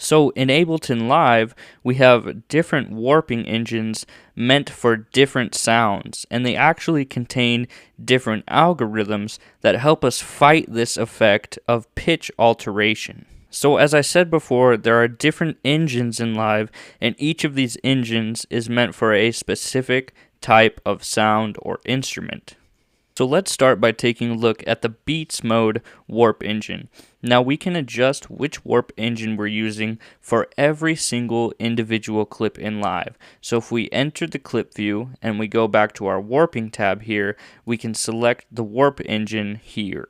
So in Ableton Live, we have different warping engines meant for different sounds, and they actually contain different algorithms that help us fight this effect of pitch alteration. So as I said before, there are different engines in Live, and each of these engines is meant for a specific type of sound or instrument. So let's start by taking a look at the Beats mode warp engine. Now we can adjust which warp engine we're using for every single individual clip in Live. So if we enter the clip view and we go back to our warping tab here, we can select the warp engine here.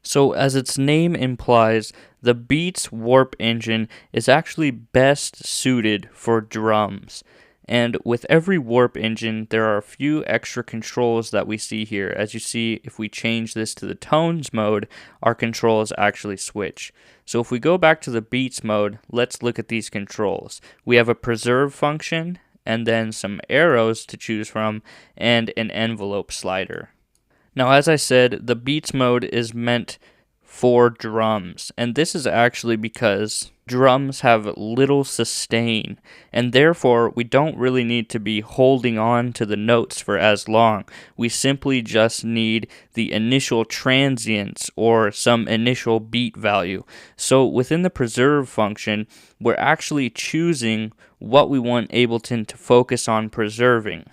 So as its name implies, the Beats warp engine is actually best suited for drums. And with every warp engine, there are a few extra controls that we see here. As you see, if we change this to the tones mode, our controls actually switch. So if we go back to the Beats mode, let's look at these controls. We have a preserve function, and then some arrows to choose from, and an envelope slider. Now, as I said, the Beats mode is meant for drums, and this is actually because drums have little sustain, and therefore we don't really need to be holding on to the notes for as long. We simply just need the initial transients or some initial beat value. So within the preserve function, we're actually choosing what we want Ableton to focus on preserving.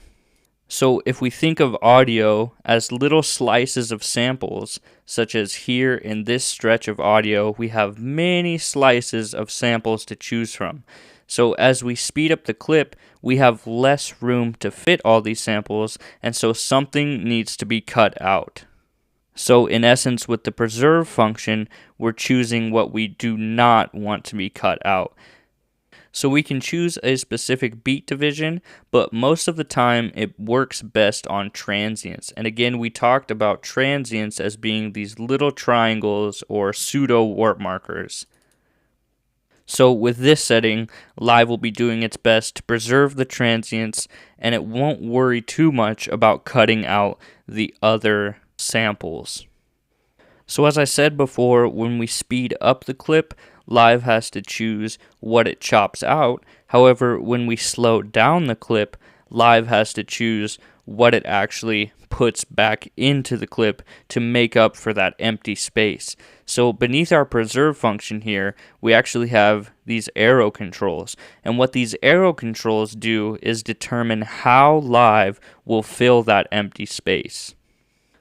So if we think of audio as little slices of samples, such as here in this stretch of audio, we have many slices of samples to choose from. So as we speed up the clip, we have less room to fit all these samples, and so something needs to be cut out. So in essence, with the preserve function, we're choosing what we do not want to be cut out. So we can choose a specific beat division, but most of the time it works best on transients. And again, we talked about transients as being these little triangles or pseudo warp markers. So with this setting, Live will be doing its best to preserve the transients, and it won't worry too much about cutting out the other samples. So as I said before, when we speed up the clip, Live has to choose what it chops out. However, when we slow down the clip, Live has to choose what it actually puts back into the clip to make up for that empty space. So beneath our preserve function here, we actually have these arrow controls. And what these arrow controls do is determine how Live will fill that empty space.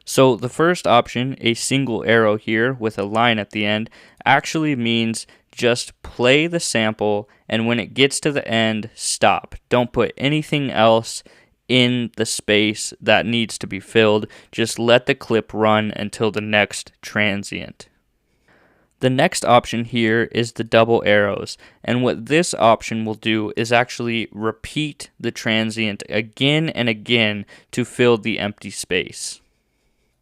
So the first option, a single arrow here with a line at the end, actually means just play the sample, and when it gets to the end, stop. Don't put anything else in the space that needs to be filled. Just let the clip run until the next transient. The next option here is the double arrows, and what this option will do is actually repeat the transient again and again to fill the empty space.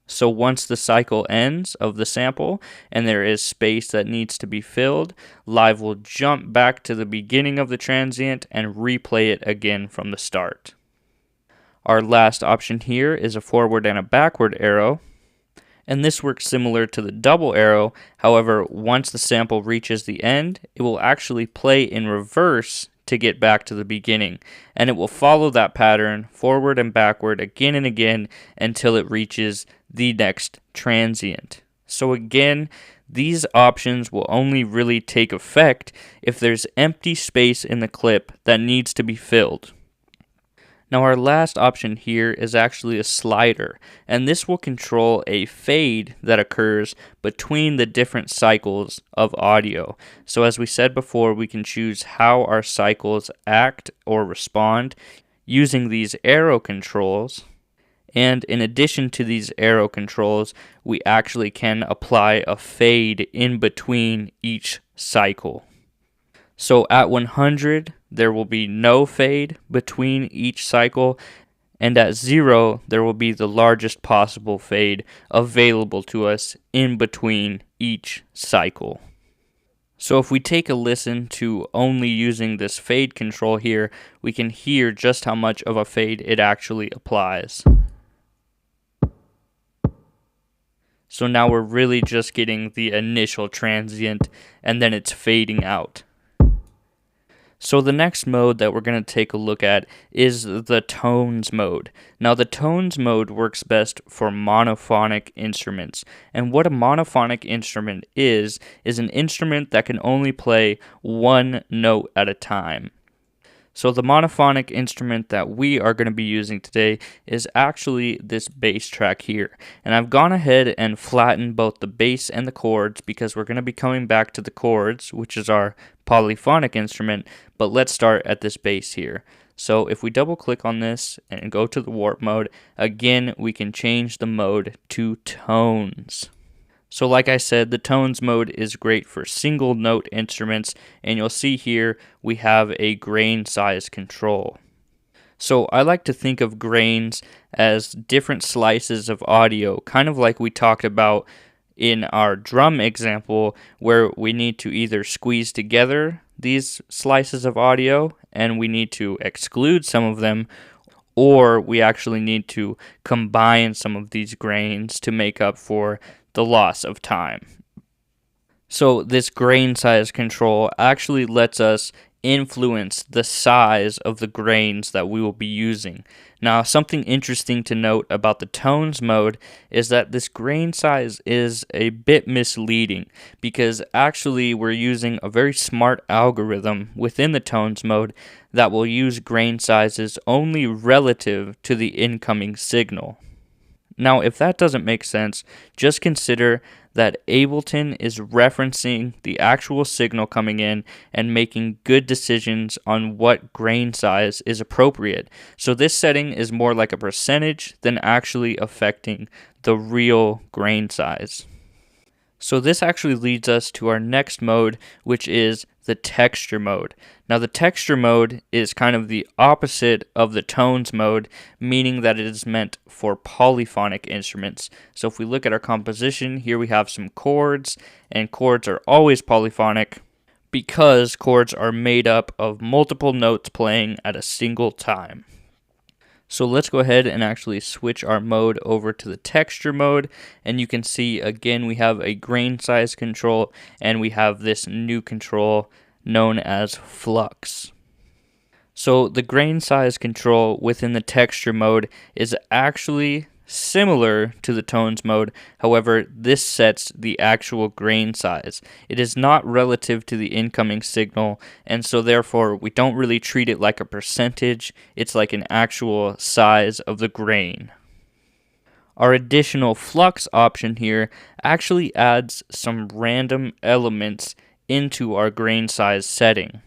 So once the cycle ends of the sample and there is space that needs to be filled, Live will jump back to the beginning of the transient and replay it again from the start. Our last option here is a forward and a backward arrow, and this works similar to the double arrow. However, once the sample reaches the end, it will actually play in reverse to get back to the beginning, and it will follow that pattern forward and backward again and again until it reaches the next transient. So again, these options will only really take effect if there's empty space in the clip that needs to be filled. Now our last option here is actually a slider, and this will control a fade that occurs between the different cycles of audio. So as we said before, we can choose how our cycles act or respond using these arrow controls. And in addition to these arrow controls, we actually can apply a fade in between each cycle. So at 100, there will be no fade between each cycle, and at 0, there will be the largest possible fade available to us in between each cycle. So if we take a listen to only using this fade control here, we can hear just how much of a fade it actually applies. So now we're really just getting the initial transient, and then it's fading out. So the next mode that we're going to take a look at is the tones mode. Now the tones mode works best for monophonic instruments. And what a monophonic instrument is an instrument that can only play one note at a time. So the monophonic instrument that we are going to be using today is actually this bass track here. And I've gone ahead and flattened both the bass and the chords because we're going to be coming back to the chords, which is our polyphonic instrument, but let's start at this bass here. So if we double click on this and go to the warp mode, again we can change the mode to tones. So like I said, the tones mode is great for single note instruments, and you'll see here we have a grain size control. So I like to think of grains as different slices of audio, kind of like we talked about in our drum example, where we need to either squeeze together these slices of audio and we need to exclude some of them, or we actually need to combine some of these grains to make up for the loss of time. So this grain size control actually lets us influence the size of the grains that we will be using. Now, something interesting to note about the tones mode is that this grain size is a bit misleading because actually we're using a very smart algorithm within the tones mode that will use grain sizes only relative to the incoming signal. Now, if that doesn't make sense, just consider that Ableton is referencing the actual signal coming in and making good decisions on what grain size is appropriate. So this setting is more like a percentage than actually affecting the real grain size. So this actually leads us to our next mode, which is the texture mode. Now the texture mode is kind of the opposite of the tones mode, meaning that it is meant for polyphonic instruments. So if we look at our composition, here we have some chords, and chords are always polyphonic because chords are made up of multiple notes playing at a single time. So let's go ahead and actually switch our mode over to the texture mode, and you can see again we have a grain size control and we have this new control known as flux. So the grain size control within the texture mode is actually similar to the tones mode. However, this sets the actual grain size. It is not relative to the incoming signal, and so therefore we don't really treat it like a percentage. It's like an actual size of the grain. Our additional flux option here actually adds some random elements into our grain size setting.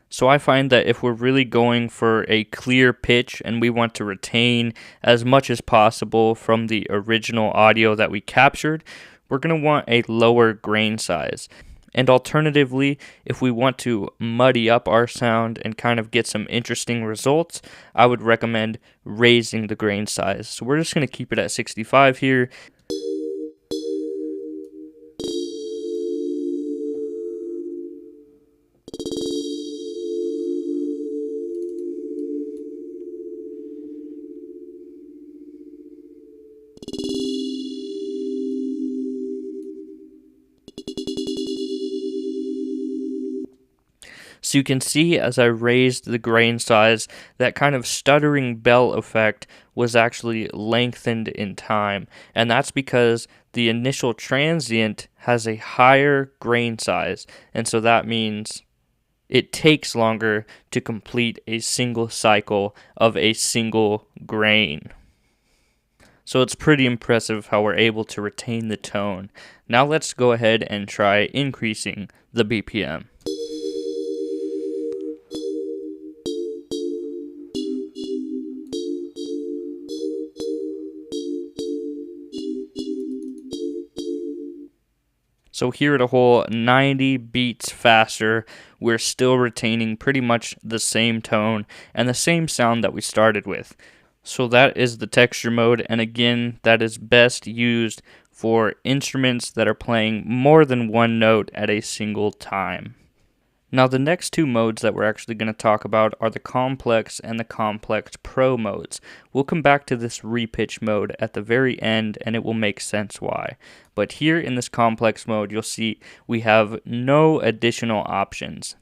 So I find that if we're really going for a clear pitch and we want to retain as much as possible from the original audio that we captured, we're going to want a lower grain size. And alternatively, if we want to muddy up our sound and kind of get some interesting results, I would recommend raising the grain size. So we're just going to keep it at 65 here. So you can see as I raised the grain size, that kind of stuttering bell effect was actually lengthened in time. And that's because the initial transient has a higher grain size. And so that means it takes longer to complete a single cycle of a single grain. So it's pretty impressive how we're able to retain the tone. Now let's go ahead and try increasing the BPM. So here at a whole 90 beats faster, we're still retaining pretty much the same tone and the same sound that we started with. So that is the texture mode, and again, that is best used for instruments that are playing more than one note at a single time. Now the next two modes that we're actually going to talk about are the Complex and the Complex Pro modes. We'll come back to this Repitch mode at the very end and it will make sense why. But here in this Complex mode you'll see we have no additional options.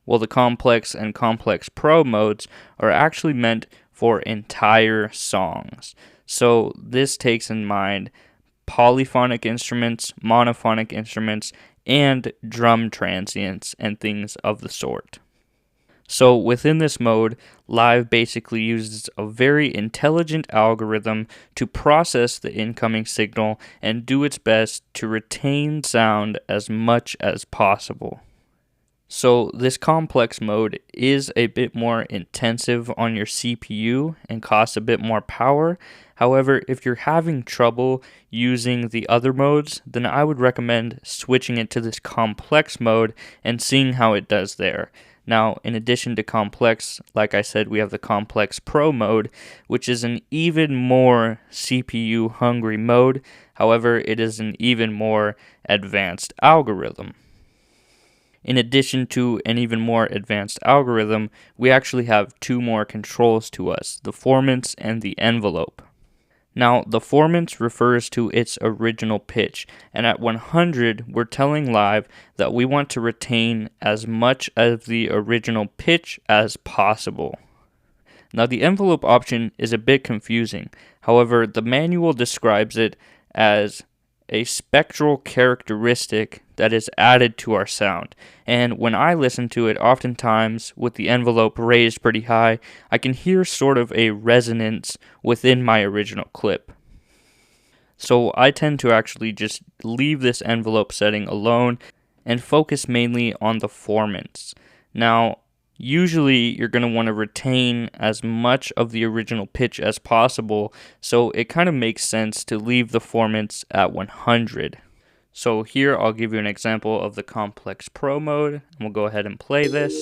while the complex and complex pro modes are actually meant for entire songs. So this takes in mind polyphonic instruments, monophonic instruments, and drum transients and things of the sort. So within this mode, Live basically uses a very intelligent algorithm to process the incoming signal and do its best to retain sound as much as possible. So this complex mode is a bit more intensive on your CPU and costs a bit more power. However, if you're having trouble using the other modes, then I would recommend switching it to this complex mode and seeing how it does there. Now, in addition to complex, like I said, we have the complex pro mode, which is an even more CPU hungry mode. However, it is an even more advanced algorithm. In addition to an even more advanced algorithm, we actually have two more controls to us, the formants and the envelope. Now, the formants refers to its original pitch, and at 100, we're telling Live that we want to retain as much of the original pitch as possible. Now, the envelope option is a bit confusing. However, the manual describes it as a spectral characteristic that is added to our sound. And when I listen to it, oftentimes with the envelope raised pretty high, I can hear sort of a resonance within my original clip. So I tend to actually just leave this envelope setting alone and focus mainly on the formants. Now, usually you're going to want to retain as much of the original pitch as possible, so it kind of makes sense to leave the formants at 100. So here I'll give you an example of the complex pro mode, and we'll go ahead and play this.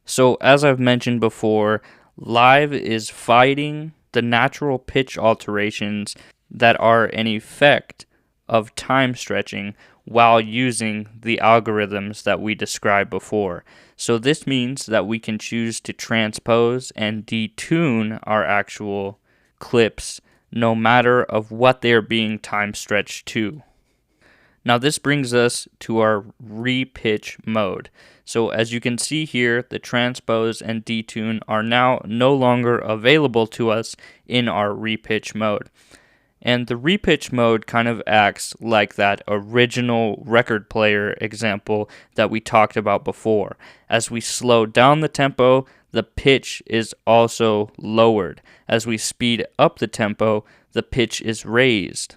So as I've mentioned before, Live is fighting the natural pitch alterations that are an effect of time stretching while using the algorithms that we described before. So this means that we can choose to transpose and detune our actual clips no matter of what they're being time stretched to. Now this brings us to our repitch mode. So as you can see here, the transpose and detune are now no longer available to us in our repitch mode. And the repitch mode kind of acts like that original record player example that we talked about before. As we slow down the tempo, the pitch is also lowered. As we speed up the tempo, the pitch is raised.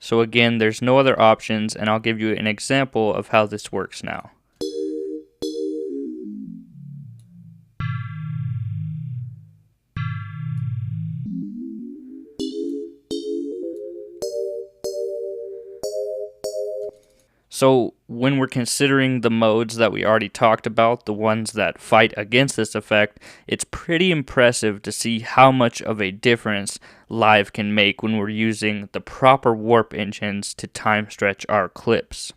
So again, there's no other options, and I'll give you an example of how this works now. So when we're considering the modes that we already talked about, the ones that fight against this effect, it's pretty impressive to see how much of a difference Live can make when we're using the proper warp engines to time stretch our clips.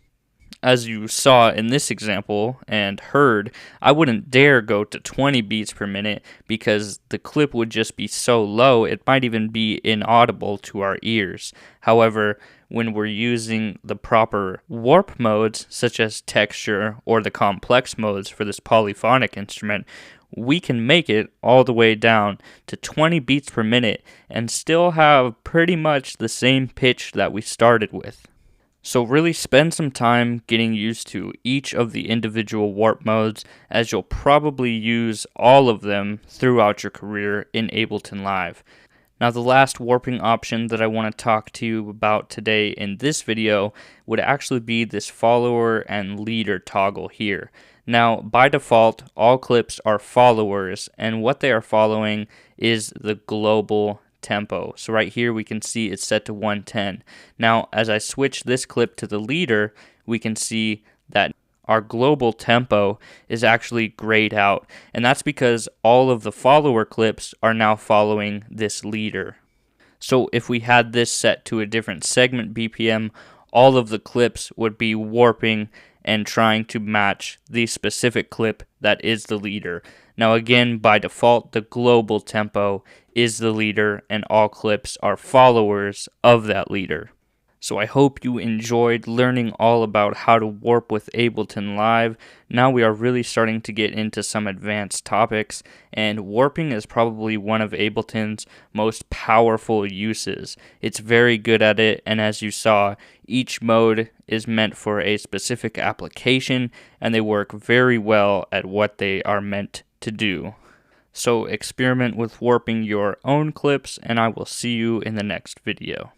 As you saw in this example and heard, I wouldn't dare go to 20 beats per minute because the clip would just be so low it might even be inaudible to our ears. However, when we're using the proper warp modes, such as texture or the complex modes for this polyphonic instrument, we can make it all the way down to 20 beats per minute and still have pretty much the same pitch that we started with. So really spend some time getting used to each of the individual warp modes, as you'll probably use all of them throughout your career in Ableton Live. Now the last warping option that I want to talk to you about today in this video would actually be this follower and leader toggle here. Now by default, all clips are followers, and what they are following is the global tempo. So right here we can see it's set to 110. Now as I switch this clip to the leader, we can see that our global tempo is actually grayed out, and that's because all of the follower clips are now following this leader. So if we had this set to a different segment BPM, all of the clips would be warping and trying to match the specific clip that is the leader. Now again, by default, the global tempo is the leader and all clips are followers of that leader. So I hope you enjoyed learning all about how to warp with Ableton Live. Now we are really starting to get into some advanced topics, and warping is probably one of Ableton's most powerful uses. It's very good at it, and as you saw, each mode is meant for a specific application, and they work very well at what they are meant to do. So experiment with warping your own clips, and I will see you in the next video.